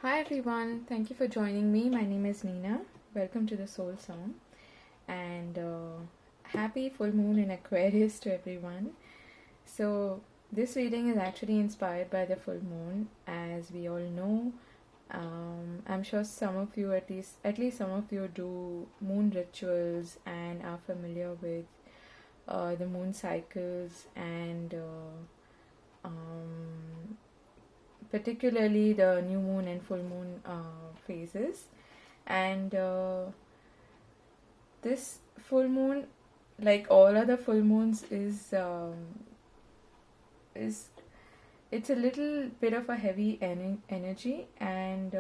Hi everyone, thank you for joining me. My name is Nina. Welcome to the Soul Song and happy full moon in Aquarius to everyone. So, this reading is actually inspired by the full moon. As we all know, I'm sure some of you, at least some of you, do moon rituals and are familiar with the moon cycles and particularly the new moon and full moon phases. And this full moon, like all other full moons, is it's a little bit of a heavy energy, and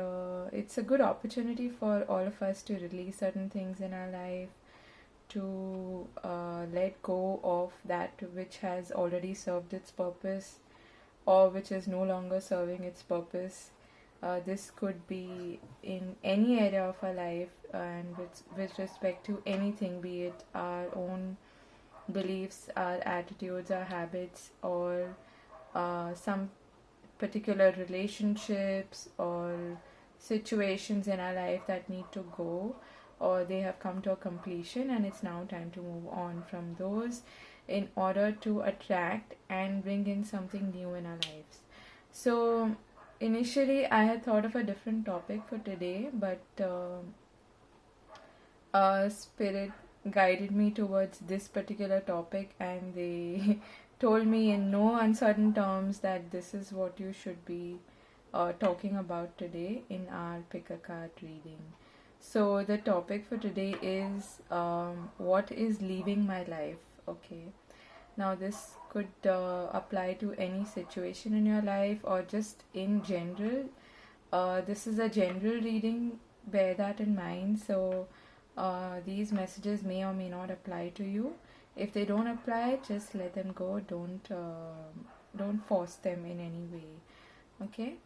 it's a good opportunity for all of us to release certain things in our life, to let go of that which has already served its purpose or which is no longer serving its purpose. This could be in any area of our life, and with respect to anything, be it our own beliefs, our attitudes, our habits, or some particular relationships or situations in our life that need to go, or they have come to a completion and it's now time to move on from those in order to attract and bring in something new in our lives. So initially I had thought of a different topic for today, but spirit guided me towards this particular topic, and they told me in no uncertain terms that this is what you should be talking about today in our pick a card reading. So the topic for today is what is leaving my life. Okay, now this could apply to any situation in your life or just in general. This is a general reading, bear that in mind. So these messages may or may not apply to you. If they don't apply, just let them go. Don't force them in any way. Okay.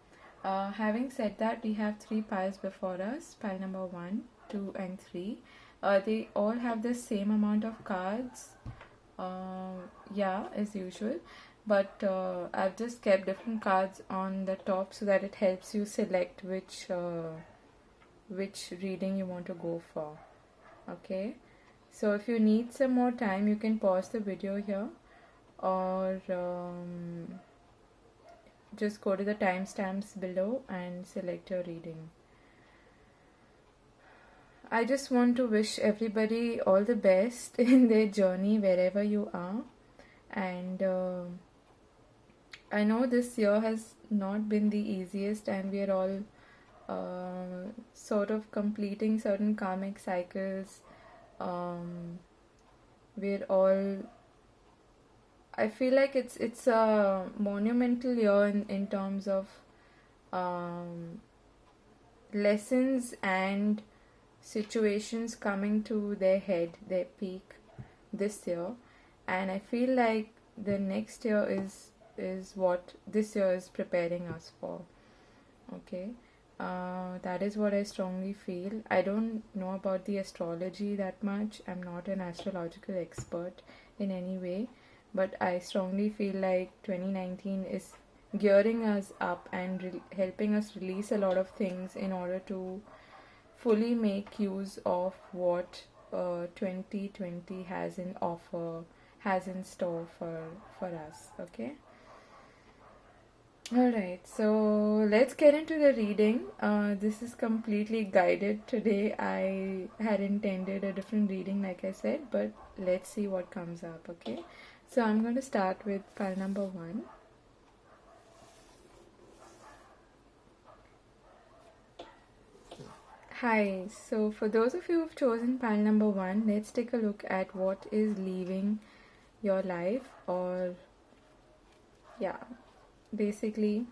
Having said that, we have three piles before us. Pile number 1, 2, and 3. They all have the same amount of cards. As usual. But I've just kept different cards on the top so that it helps you select which reading you want to go for. Okay, so if you need some more time, you can pause the video here, or just go to the timestamps below and select your reading. I just want to wish everybody all the best in their journey wherever you are, and I know this year has not been the easiest, and we are all sort of completing certain karmic cycles. We're all, I feel like it's a monumental year in terms of lessons and situations coming to their head, their peak this year, and I feel like the next year is what this year is preparing us for. Okay. That is what I strongly feel. I don't know about the astrology that much. I'm not an astrological expert in any way, but I strongly feel like 2019 is gearing us up and helping us release a lot of things in order to fully make use of what 2020 has in offer, has in store for us. Okay. Alright, so let's get into the reading. This is completely guided today. I had intended a different reading, like I said, but let's see what comes up, okay? So I'm going to start with pile number 1. Hi, so for those of you who've chosen pile number 1, let's take a look at what is leaving your life, or basically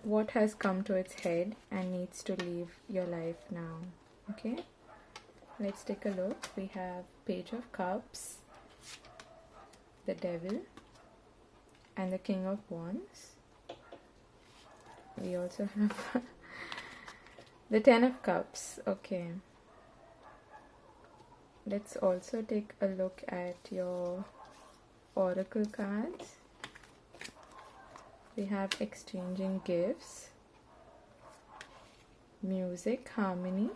what has come to its head and needs to leave your life now. Okay, let's take a look. We have Page of Cups, the Devil, and the King of Wands. We also have the Ten of Cups. Okay, let's also take a look at your oracle cards. We have Exchanging Gifts, music, harmony,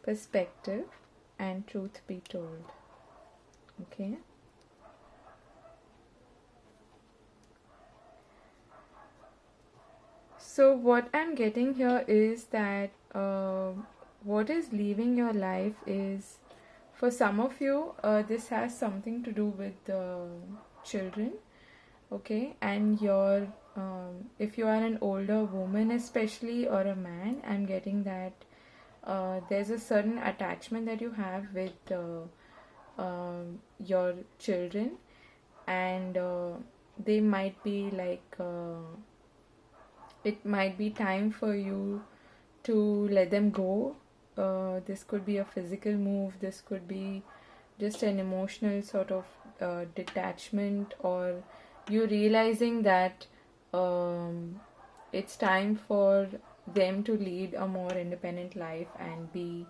perspective, and truth be told. Okay. So what I'm getting here is that what is leaving your life is, for some of you, this has something to do with children. Okay, and your if you are an older woman especially, or a man, I'm getting that there's a certain attachment that you have with your children, and they might be like it might be time for you to let them go. This could be a physical move, this could be just an emotional sort of detachment, or you realizing that it's time for them to lead a more independent life and be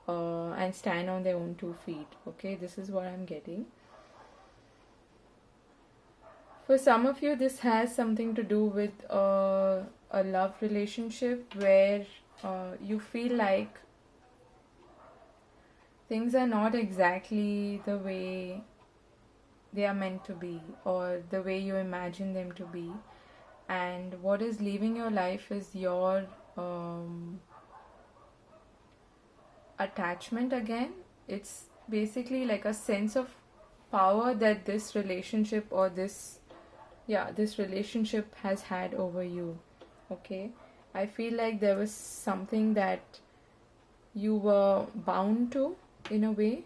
and stand on their own 2 feet. Okay, this is what I'm getting. For some of you, this has something to do with a love relationship where you feel like things are not exactly the way they are meant to be, or the way you imagine them to be, and what is leaving your life is your attachment again. It's basically like a sense of power that this relationship, or this relationship has had over you. Okay, I feel like there was something that you were bound to in a way,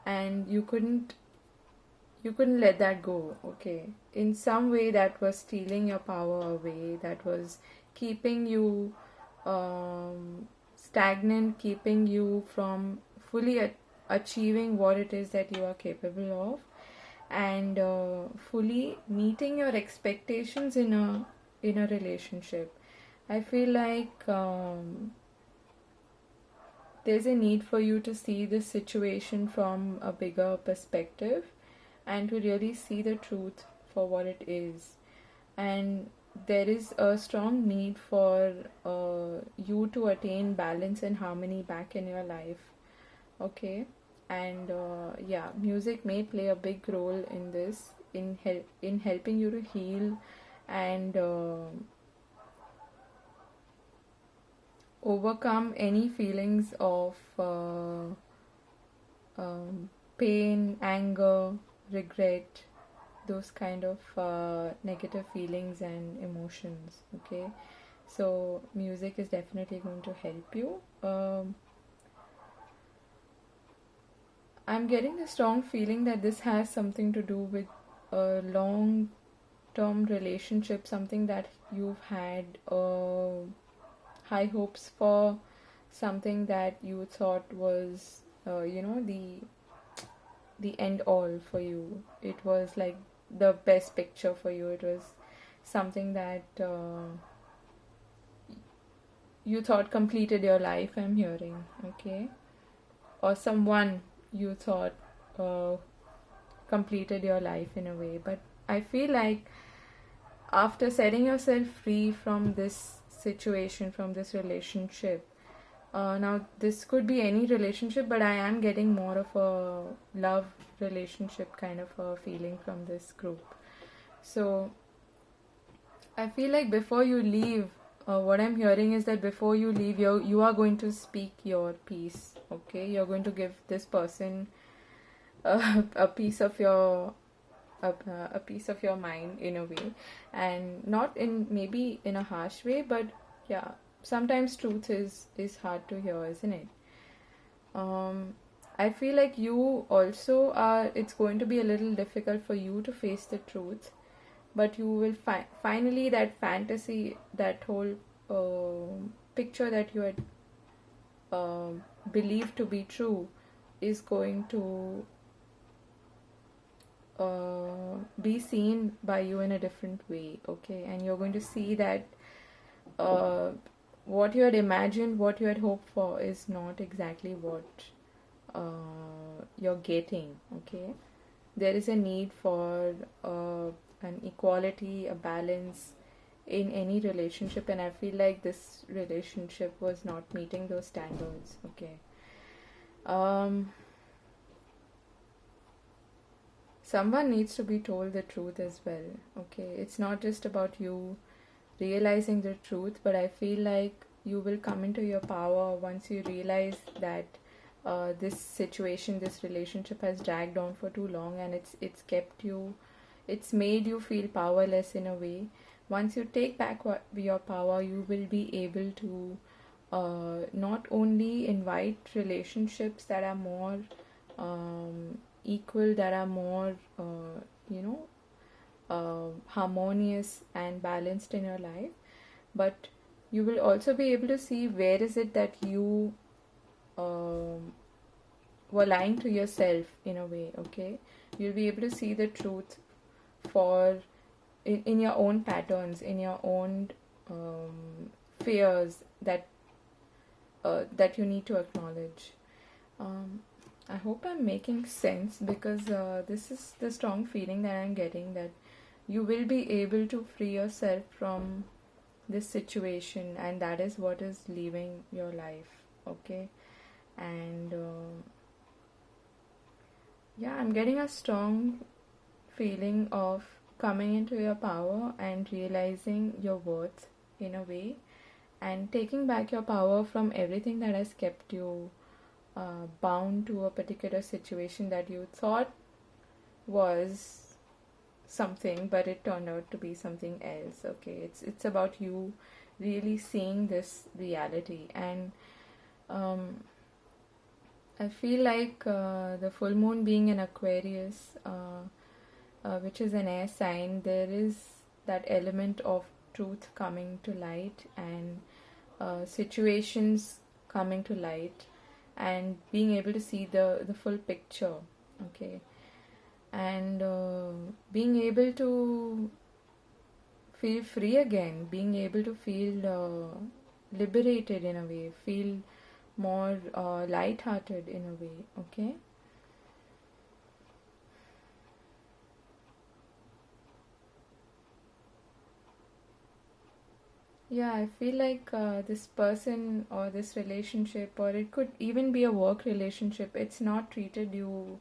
and you couldn't let that go. Okay, in some way that was stealing your power away, that was keeping you stagnant, keeping you from fully achieving what it is that you are capable of, and fully meeting your expectations in a relationship. I feel like there's a need for you to see this situation from a bigger perspective, and to really see the truth for what it is. And there is a strong need for you to attain balance and harmony back in your life. Okay, and music may play a big role in this, in helping you to heal and overcome any feelings of pain, anger, regret, those kind of negative feelings and emotions. Okay, so music is definitely going to help you. I'm getting a strong feeling that this has something to do with a long term relationship, something that you've had high hopes for, something that you thought was the end all for you. It was like the best picture for you. It was something that you thought completed your life, I'm hearing. Okay, or someone you thought completed your life in a way. But I feel like after setting yourself free from this situation, from this relationship, now this could be any relationship, but I am getting more of a love relationship kind of a feeling from this group. So I feel like before you leave, what I'm hearing is that before you leave, you are going to speak your piece. Okay, you're going to give this person a piece of your a piece of your mind in a way, and not in maybe in a harsh way, but yeah, sometimes truth is hard to hear, isn't it? I feel like you also are, it's going to be a little difficult for you to face the truth, but you will finally, that fantasy, that whole picture that you had believed to be true, is going to be seen by you in a different way. Okay, and you're going to see that what you had imagined, what you had hoped for, is not exactly what you're getting. Okay, there is a need for an equality, a balance in any relationship, and I feel like this relationship was not meeting those standards. Okay. Someone needs to be told the truth as well. Okay, it's not just about you realizing the truth, but I feel like you will come into your power once you realize that this situation, this relationship has dragged on for too long, and it's kept you, it's made you feel powerless in a way. Once you take back your power, you will be able to not only invite relationships that are more equal, that are more you know harmonious and balanced in your life, but you will also be able to see where is it that you were lying to yourself in a way. Okay, you'll be able to see the truth for in your own patterns, in your own fears that you need to acknowledge. I hope I'm making sense, because this is the strong feeling that I'm getting, that you will be able to free yourself from this situation, and that is what is leaving your life. Okay, and yeah, I'm getting a strong feeling of coming into your power and realizing your worth in a way, and taking back your power from everything that has kept you bound to a particular situation that you thought was something, but it turned out to be something else. Okay, it's about you really seeing this reality. And I feel like the full moon being in Aquarius, which is an air sign, there is that element of truth coming to light, and situations coming to light, and being able to see the full picture. Okay, and being able to feel free again, being able to feel liberated in a way, feel more light-hearted in a way. Okay, yeah, I feel like this person or this relationship, or it could even be a work relationship, it's not treated you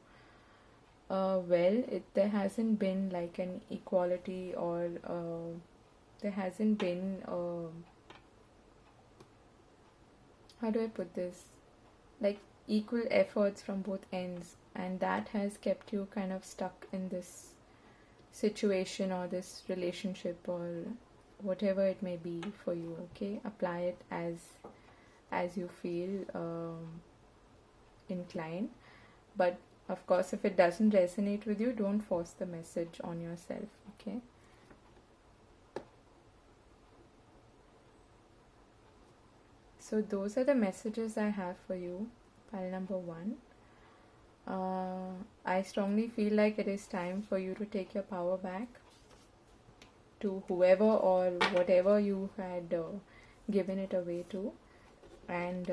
well. There hasn't been like an equality, or there hasn't been how do I put this, like equal efforts from both ends, and that has kept you kind of stuck in this situation or this relationship, or whatever it may be for you. Okay, apply it as you feel inclined, but of course, if it doesn't resonate with you, don't force the message on yourself. Okay, so those are the messages I have for you, pile number 1. I strongly feel like it is time for you to take your power back to whoever or whatever you had given it away to, and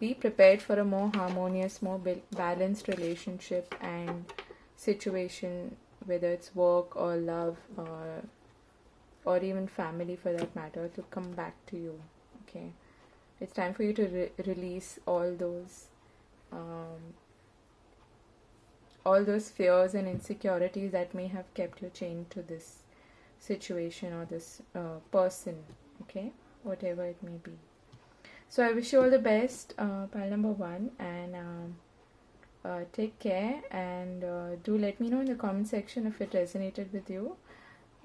be prepared for a more harmonious, more balanced relationship and situation, whether it's work or love, or even family for that matter, to come back to you. Okay, it's time for you to release all those fears and insecurities that may have kept you chained to this situation or this person. Okay, whatever it may be. So I wish you all the best, pile number 1, and take care, and do let me know in the comment section if it resonated with you,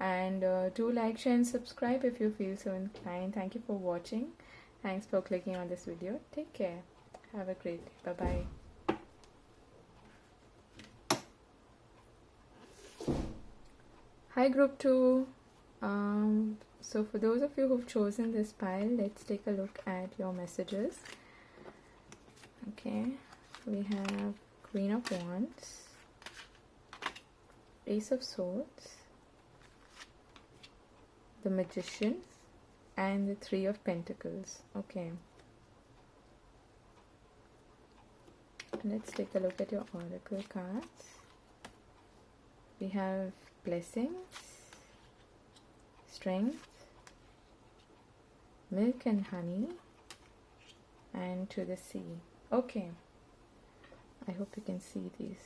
and do like, share and subscribe if you feel so inclined. Thank you for watching. Thanks for clicking on this video. Take care. Have a great day. Bye-bye. Hi group 2. So for those of you who've chosen this pile, let's take a look at your messages. Okay, we have Queen of Wands, Ace of Swords, the Magician, and the Three of Pentacles. Okay, let's take a look at your oracle cards. We have blessings, strength, milk and honey, and to the sea. Okay, I hope you can see these.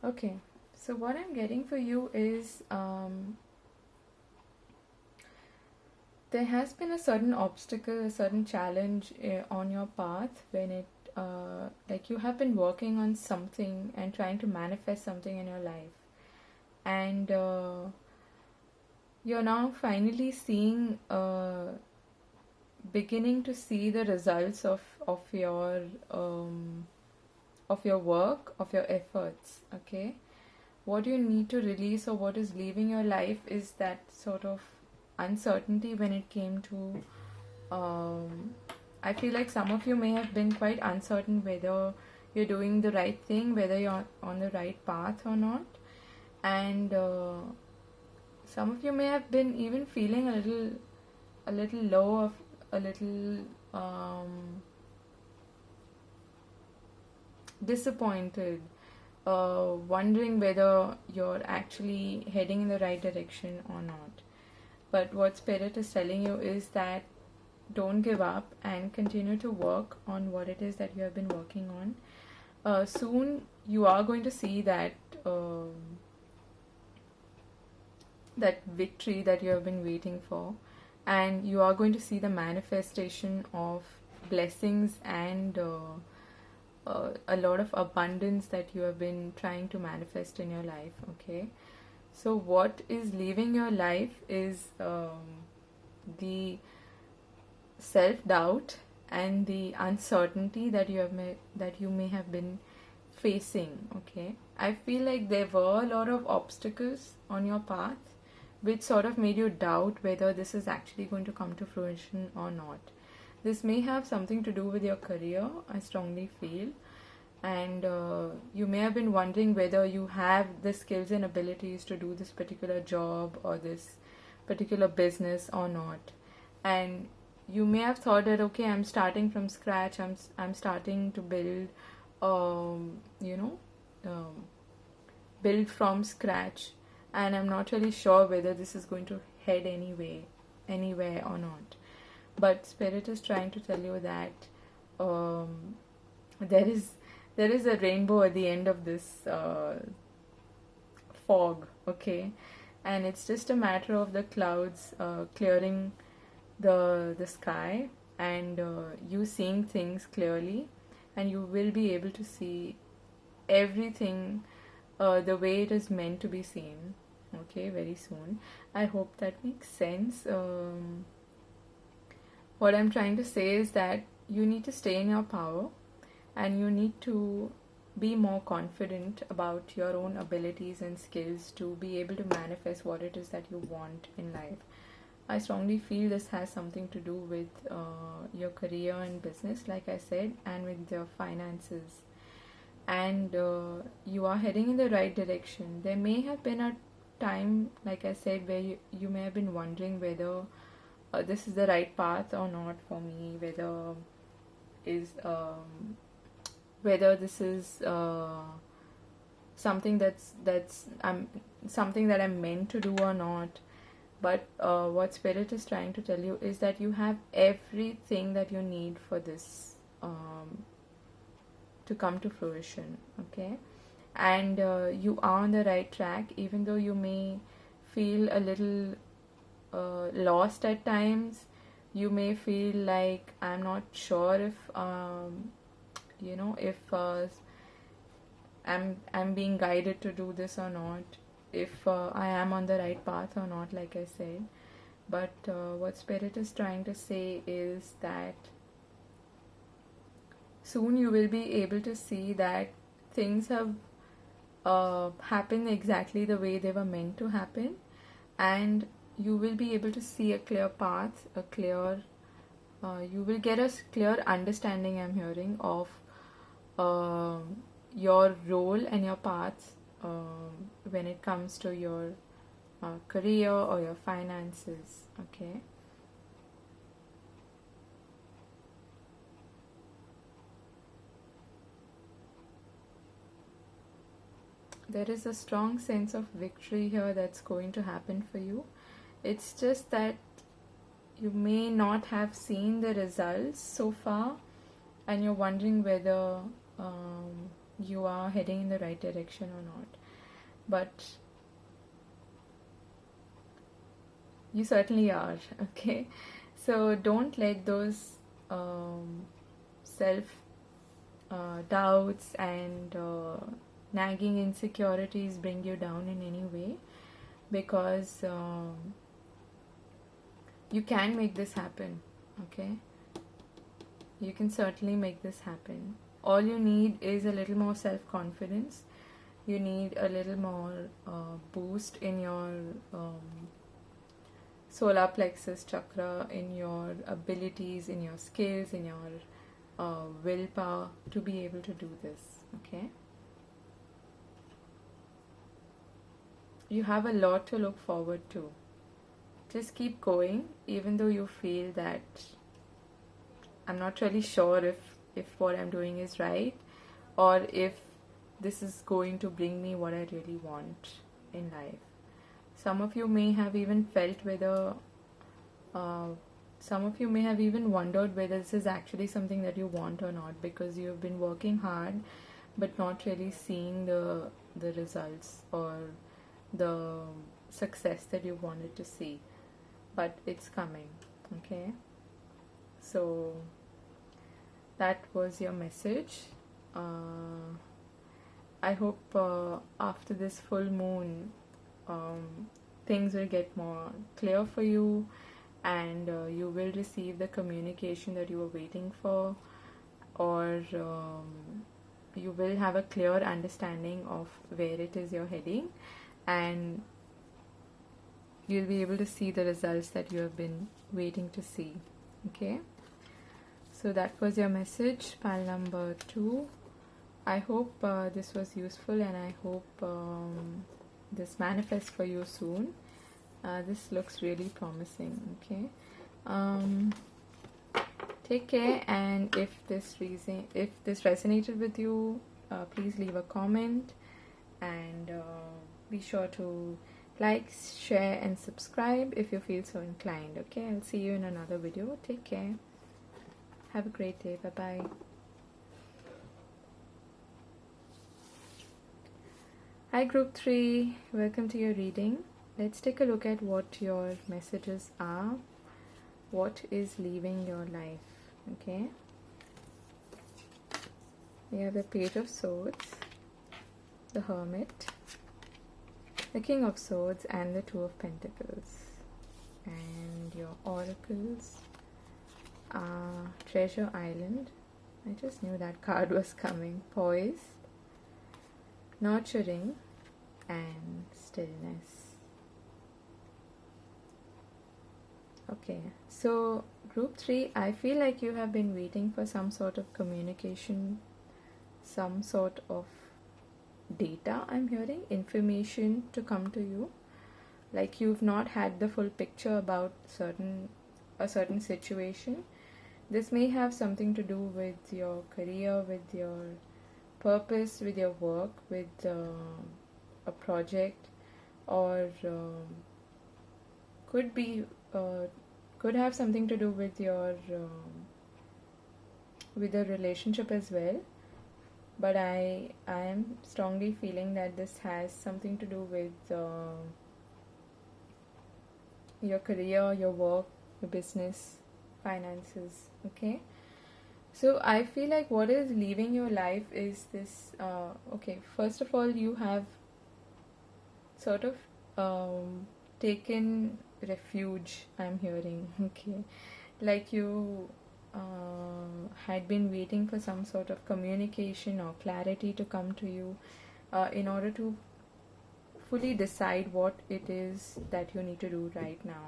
Okay, so what I'm getting for you is there has been a certain obstacle, a certain challenge on your path when it like you have been working on something and trying to manifest something in your life, and you're now finally seeing beginning to see the results of your work, of your efforts. Okay, what you need to release or what is leaving your life is that sort of uncertainty when it came to I feel like some of you may have been quite uncertain whether you're doing the right thing, whether you're on the right path or not, and some of you may have been even feeling a little low, of a little disappointed, wondering whether you're actually heading in the right direction or not. But what Spirit is telling you is that don't give up and continue to work on what it is that you have been working on. Soon you are going to see that that victory that you have been waiting for, and you are going to see the manifestation of blessings and a lot of abundance that you have been trying to manifest in your life. Okay, so what is leaving your life is the self-doubt and the uncertainty that you may have been facing. Okay, I feel like there were a lot of obstacles on your path which sort of made you doubt whether this is actually going to come to fruition or not. This may have something to do with your career, I strongly feel, and you may have been wondering whether you have the skills and abilities to do this particular job or this particular business or not. And you may have thought that, okay, I'm starting from scratch, I'm starting to build build from scratch, and I'm not really sure whether this is going to head anywhere or not. But Spirit is trying to tell you that there is a rainbow at the end of this fog. Okay, and it's just a matter of the clouds clearing the sky, and you seeing things clearly, and you will be able to see everything the way it is meant to be seen. Okay, very soon. I hope that makes sense. What I'm trying to say is that you need to stay in your power, and you need to be more confident about your own abilities and skills to be able to manifest what it is that you want in life. I strongly feel this has something to do with your career and business, like I said, and with your finances. And you are heading in the right direction. There may have been a time, like I said, where you may have been wondering whether this is the right path or not for me, whether this is something something that I'm meant to do or not. But what Spirit is trying to tell you is that you have everything that you need for this to come to fruition. Okay, and you are on the right track, even though you may feel a little lost at times. You may feel like, I'm not sure if if I'm being guided to do this or not, if I am on the right path or not, like I said. But what Spirit is trying to say is that soon you will be able to see that things have happened exactly the way they were meant to happen, and you will be able to see a clear path, you will get a clear understanding, I'm hearing, of your role and your path when it comes to your career or your finances. Okay. There is a strong sense of victory here that's going to happen for you. It's just that you may not have seen the results so far, and you're wondering whether you are heading in the right direction or not. But you certainly are, okay? So don't let those self doubts and nagging insecurities bring you down in any way, because you can make this happen, okay? You can certainly make this happen. All you need is a little more self-confidence. You need a little more boost in your solar plexus chakra, in your abilities, in your skills, in your willpower to be able to do this, okay? You have a lot to look forward to. Just keep going, even though you feel that I'm not really sure if what I'm doing is right, or if this is going to bring me what I really want in life. Some of you may have even felt whether, some of you may have even wondered whether this is actually something that you want or not, because you have been working hard but not really seeing the results or the success that you wanted to see. But it's coming, okay? So that was your message. I hope after this full moon, things will get more clear for you, and you will receive the communication that you were waiting for, or you will have a clear understanding of where it is you're heading, and you'll be able to see the results that you have been waiting to see. Okay, so that was your message, pile number 2. I hope this was useful, and I hope this manifests for you soon. This looks really promising. Okay, take care, and if this resonated with you, please leave a comment, and be sure to like, share, and subscribe if you feel so inclined. Okay, I'll see you in another video. Take care. Have a great day. Bye bye. Hi Group 3, welcome to your reading. Let's take a look at what your messages are. What is leaving your life? Okay, we have the Page of Swords, the Hermit, the King of Swords, and the Two of Pentacles. And your oracles are Treasure Island. I just knew that card was coming. Poise, Nurturing, and Stillness. Okay, so Group 3, I feel like you have been waiting for some sort of communication, some sort of data. I'm hearing information to come to you, like you've not had the full picture about a certain situation. This may have something to do with your career, with your purpose, with your work, with a project, or could have something to do with your with a relationship as well. But I am strongly feeling that this has something to do with your career, your work, your business, finances. Okay, so I feel like what is leaving your life is this. Okay, first of all, you have sort of taken refuge, I'm hearing. Okay, like you had been waiting for some sort of communication or clarity to come to you in order to fully decide what it is that you need to do right now,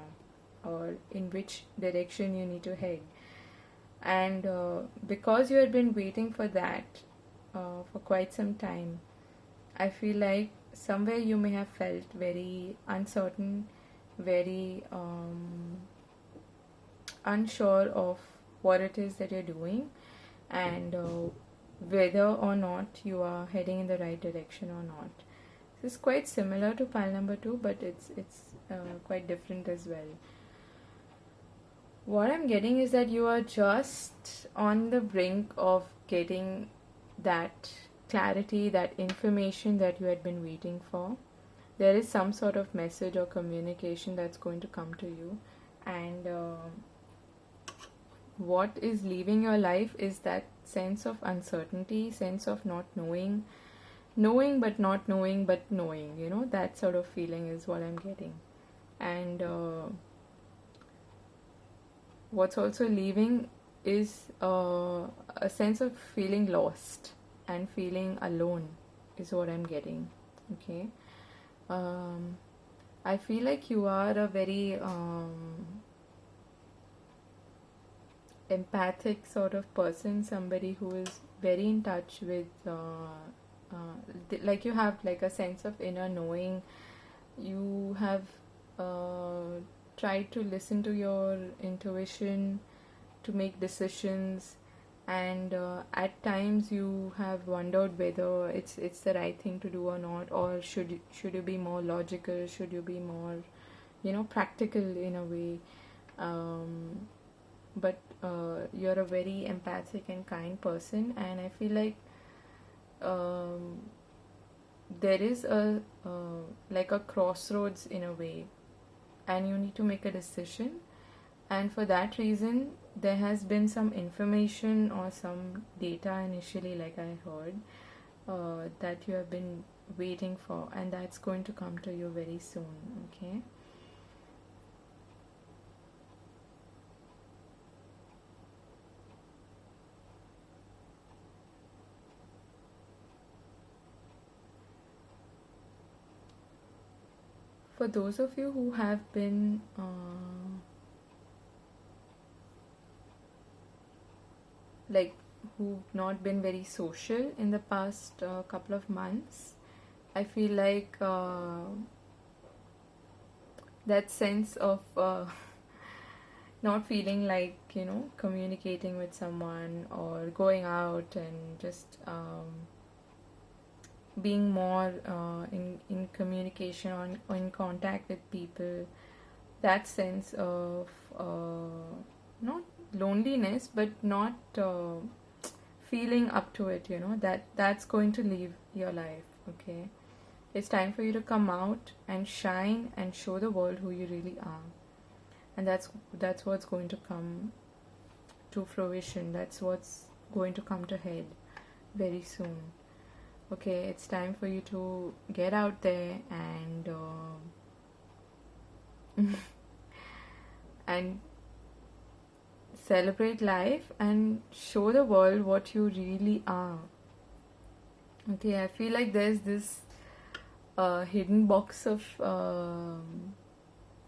or in which direction you need to head. And because you had been waiting for that for quite some time, I feel like somewhere you may have felt very uncertain, very unsure of what it is that you're doing, and whether or not you are heading in the right direction or not. This is quite similar to pile number 2, but it's quite different as well. What I'm getting is that you are just on the brink of getting that clarity, that information that you had been waiting for. There is some sort of message or communication that's going to come to you, and what is leaving your life is that sense of uncertainty, sense of not knowing, knowing but not knowing but knowing, that sort of feeling is what I'm getting. And what's also leaving is a sense of feeling lost and feeling alone is what I'm getting. Okay. I feel like you are a very empathic sort of person, somebody who is very in touch with like you have like a sense of inner knowing. You have tried to listen to your intuition to make decisions, and at times you have wondered whether it's the right thing to do or not, or should you be more logical, should you be more practical in a way. But you're a very empathic and kind person, and I feel like there is a like a crossroads in a way, and you need to make a decision, and for that reason there has been some information or some data initially, like I heard, that you have been waiting for, and that's going to come to you very soon. Okay. For those of you who have been like who've not been very social in the past couple of months, I feel like that sense of not feeling like communicating with someone or going out and just being more in communication or in contact with people, that sense of not loneliness but not feeling up to it, that's going to leave your life. Okay, it's time for you to come out and shine and show the world who you really are, and that's what's going to come to fruition. That's what's going to come to head very soon. Okay, it's time for you to get out there and and celebrate life and show the world what you really are. Okay, I feel like there's this hidden box of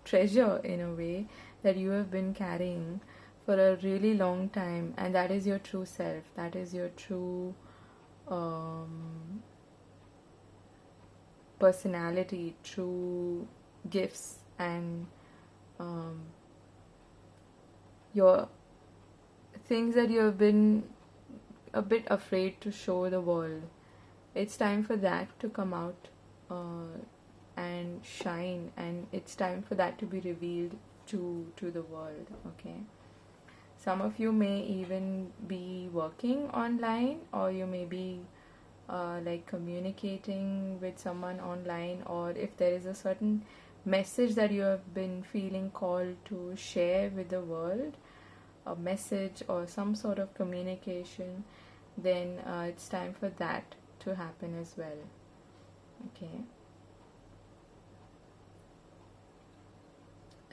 treasure in a way that you have been carrying for a really long time, and that is your true self. That is your true personality, true gifts, and your things that you have been a bit afraid to show the world. It's time for that to come out and shine, and it's time for that to be revealed to the world. Okay, some of you may even be working online, or you may be like communicating with someone online, or if there is a certain message that you have been feeling called to share with the world, a message or some sort of communication, then it's time for that to happen as well. Okay,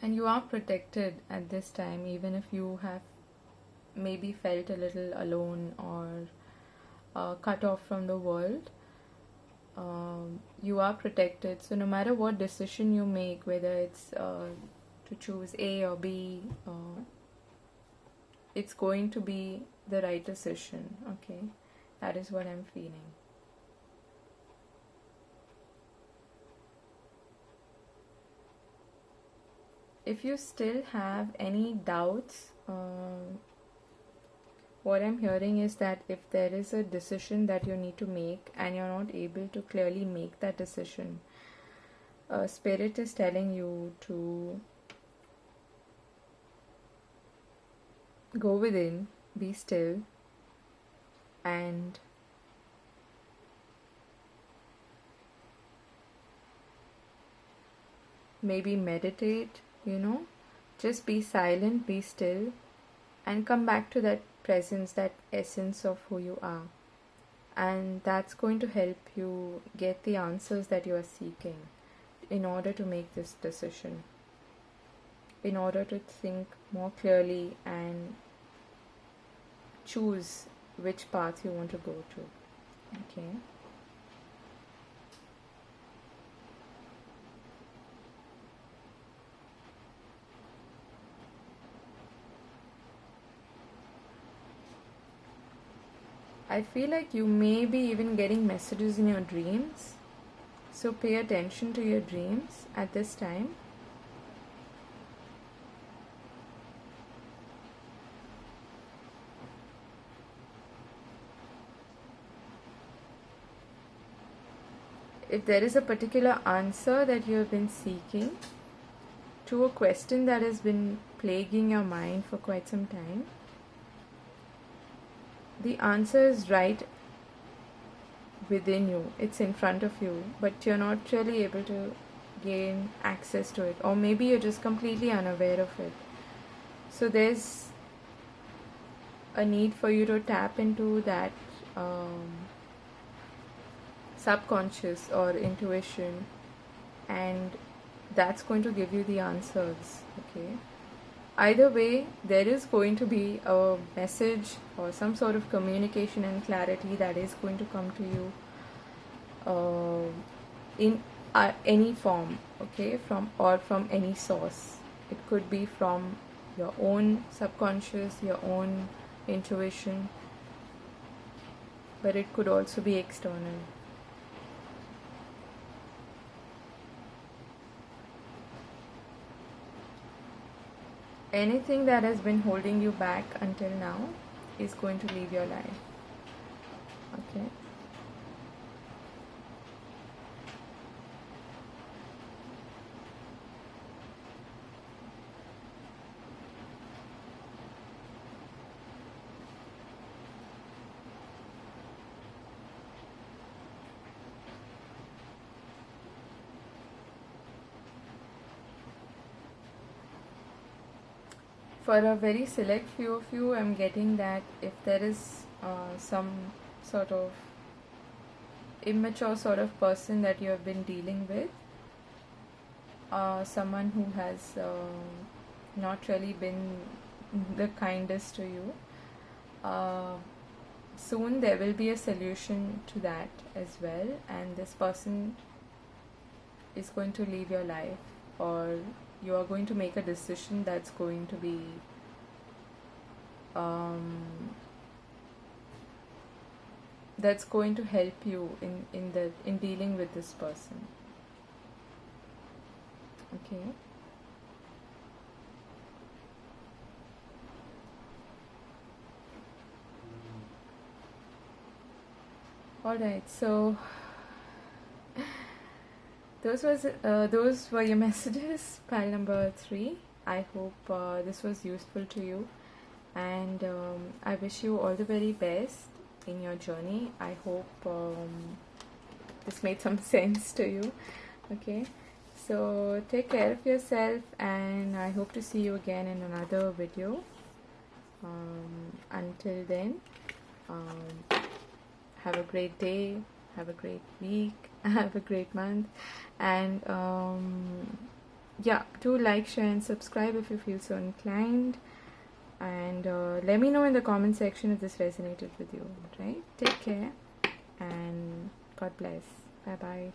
and you are protected at this time, even if you have maybe felt a little alone or cut off from the world. You are protected, so no matter what decision you make, whether it's to choose A or B, it's going to be the right decision. Okay, that is what I'm feeling. if you still have any doubts, what I'm hearing is that if there is a decision that you need to make and you're not able to clearly make that decision, Spirit is telling you to go within, be still, and maybe meditate, just be silent, be still, and come back to that presence, that essence of who you are. And that's going to help you get the answers that you are seeking in order to make this decision, in order to think more clearly and choose which path you want to go to. Okay. I feel like you may be even getting messages in your dreams. So pay attention to your dreams at this time. If there is a particular answer that you have been seeking to a question that has been plaguing your mind for quite some time, the answer is right within you. It's in front of you, but you're not really able to gain access to it, or maybe you're just completely unaware of it. So there's a need for you to tap into that subconscious or intuition, and that's going to give you the answers. Okay, either way, there is going to be a message or some sort of communication and clarity that is going to come to you in any form, okay, from any source. It could be from your own subconscious, your own intuition, but it could also be external. Anything that has been holding you back until now is going to leave your life. Okay. For a very select few of you, I'm getting that if there is some sort of immature sort of person that you have been dealing with, someone who has not really been the kindest to you, soon there will be a solution to that as well, and this person is going to leave your life, or you are going to make a decision that's going to be that's going to help you in dealing with this person. Okay. Alright, so those were your messages, pile number 3. I hope this was useful to you, and I wish you all the very best in your journey. I hope this made some sense to you. Okay, so take care of yourself, and I hope to see you again in another video. Until then, have a great day, have a great week, have a great month, and yeah, do like, share and subscribe if you feel so inclined, and let me know in the comment section if this resonated with you. Right, take care and God bless. Bye bye.